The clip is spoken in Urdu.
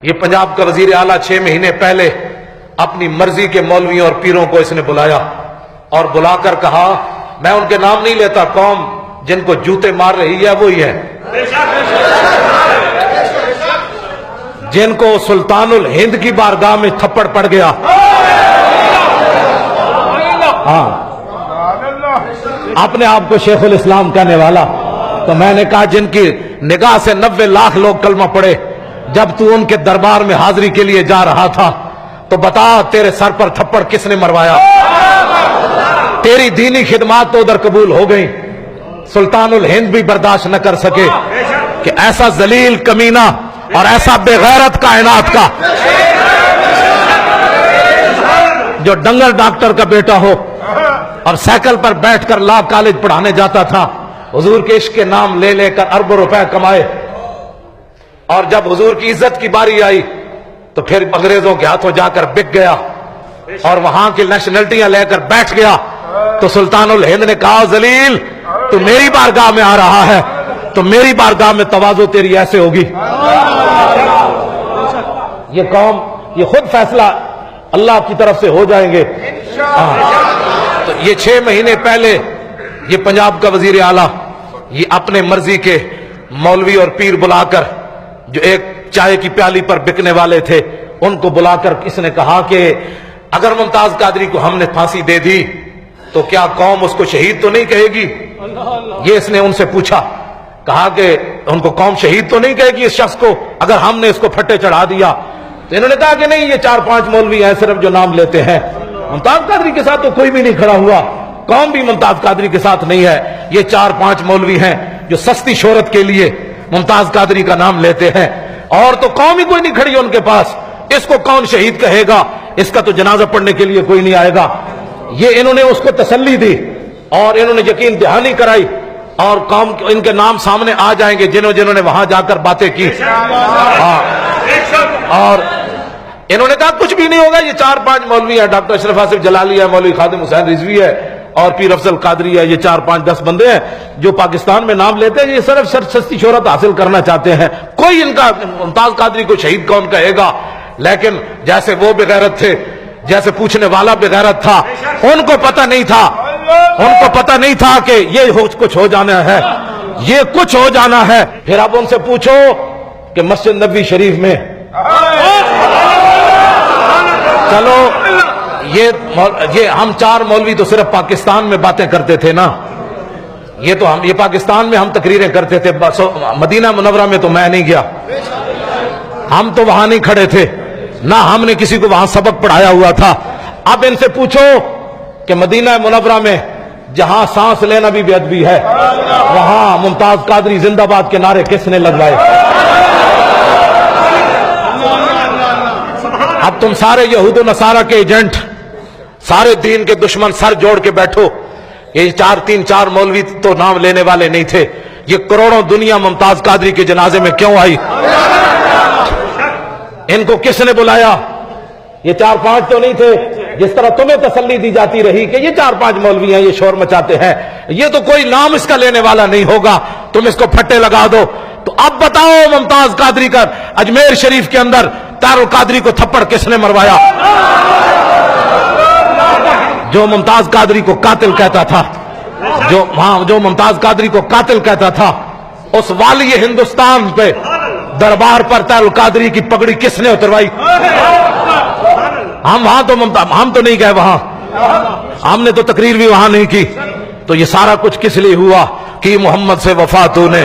یہ پنجاب کا وزیر اعلیٰ 6 مہینے پہلے اپنی مرضی کے مولویوں اور پیروں کو اس نے بلایا اور بلا کر کہا میں ان کے نام نہیں لیتا، قوم جن کو جوتے مار رہی ہے وہی ہے، جن کو سلطان الہند کی بارگاہ میں تھپڑ پڑ گیا، ہاں اپنے آپ کو شیخ الاسلام کہنے والا، تو میں نے کہا جن کی نگاہ سے 90 لاکھ لوگ کلمہ پڑے، جب تو ان کے دربار میں حاضری کے لیے جا رہا تھا تو بتا تیرے سر پر تھپڑ کس نے مروایا؟ تیری دینی خدمات تو ادھر قبول ہو گئی، سلطان الہند بھی برداشت نہ کر سکے کہ ایسا ذلیل کمینہ اور ایسا بے غیرت کائنات کا جو ڈنگر ڈاکٹر کا بیٹا ہو اور سائیکل پر بیٹھ کر لا کالج پڑھانے جاتا تھا، حضور کے عشق کے نام لے لے کر اربوں روپے کمائے، اور جب حضور کی عزت کی باری آئی تو پھر انگریزوں کے ہاتھوں جا کر بک گیا اور وہاں کی نیشنلٹیاں لے کر بیٹھ گیا، تو سلطان الہند نے کہا ذلیل تو میری بارگاہ میں آ رہا ہے تو میری بارگاہ میں تواضع تیری ایسے ہوگی۔ یہ قوم یہ خود فیصلہ اللہ کی طرف سے ہو جائیں گے۔ تو یہ 6 مہینے پہلے یہ پنجاب کا وزیر اعلیٰ یہ اپنے مرضی کے مولوی اور پیر بلا کر جو ایک چائے کی پیالی پر بکنے والے تھے ان کو بلا کر اس نے کہا کہ اگر ممتاز قادری کو ہم نے پھانسی دے دی تو کیا قوم اس کو شہید تو نہیں کہے گی؟ یہ اس نے ان سے پوچھا، کہا کہ ان کو قوم شہید تو نہیں کہے گی اس شخص کو اگر ہم نے اس کو پھٹے چڑھا دیا؟ تو انہوں نے کہا کہ نہیں، یہ 4-5 مولوی ہیں صرف جو نام لیتے ہیں، ممتاز قادری کے ساتھ تو کوئی بھی نہیں کھڑا ہوا، قوم بھی ممتاز قادری کے ساتھ نہیں ہے، یہ 4-5 مولوی ہیں جو سستی شہرت کے لیے ممتاز قادری کا نام لیتے ہیں، اور تو قوم ہی کوئی نہیں کھڑی ان کے پاس، اس کو کون شہید کہے گا، اس کا تو جنازہ پڑھنے کے لیے کوئی نہیں آئے گا۔ یہ انہوں نے اس کو تسلی دی اور انہوں نے یقین دہانی کرائی اور قوم ان کے نام سامنے آ جائیں گے جنہوں نے وہاں جا کر باتیں کی، اور انہوں نے کہا کچھ بھی نہیں ہوگا، یہ 4-5 مولوی ہیں، ڈاکٹر اشرف آصف جلالی ہے، مولوی خادم حسین رضوی ہے اور پیر افضل قادری ہے، یہ 4-5-10 بندے ہیں جو پاکستان میں نام لیتے ہیں، یہ صرف سستی شہرت حاصل کرنا چاہتے ہیں، کوئی ان کا ممتاز قادری کو شہید کون کہے گا؟ لیکن جیسے وہ بغیرت تھے، جیسے پوچھنے والا بغیرت تھا، ان کو پتہ نہیں تھا کہ یہ کچھ ہو جانا ہے، یہ کچھ ہو جانا ہے۔ پھر اب ان سے پوچھو کہ مسجد نبوی شریف میں چلو یہ ہم 4 مولوی تو صرف پاکستان میں باتیں کرتے تھے نا، یہ پاکستان میں ہم تقریریں کرتے تھے، مدینہ منورہ میں تو میں نہیں گیا، ہم تو وہاں نہیں کھڑے تھے، نہ ہم نے کسی کو وہاں سبق پڑھایا ہوا تھا۔ اب ان سے پوچھو کہ مدینہ منورہ میں جہاں سانس لینا بھی بے ادبی ہے، وہاں ممتاز قادری زندہ باد کے نعرے کس نے لگوائے؟ اب تم سارے یہود و نصارہ کے ایجنٹ، سارے دین کے دشمن سر جوڑ کے بیٹھو، یہ 4 مولوی تو نام لینے والے نہیں تھے، یہ کروڑوں دنیا ممتاز قادری کے جنازے میں کیوں آئی؟ ان کو کس نے بلایا؟ یہ 4-5 تو نہیں تھے، جس طرح تمہیں تسلی دی جاتی رہی کہ یہ 4-5 مولوی ہیں، یہ شور مچاتے ہیں، یہ تو کوئی نام اس کا لینے والا نہیں ہوگا، تم اس کو پھٹے لگا دو۔ تو اب بتاؤ ممتاز قادری کا اجمیر شریف کے اندر طاہر القادری کو تھپڑ کس نے مروایا؟ جو ممتاز قادری کو قاتل کہتا تھا، جو ممتاز قادری کو قاتل کہتا تھا، اس والی ہندوستان پہ دربار پر طاہر القادری کی پگڑی کس نے اتروائی؟ ہم تو نہیں گئے وہاں، ہم نے تو تقریر بھی وہاں نہیں کی، تو یہ سارا کچھ کس لیے ہوا کہ محمد سے وفا تو نے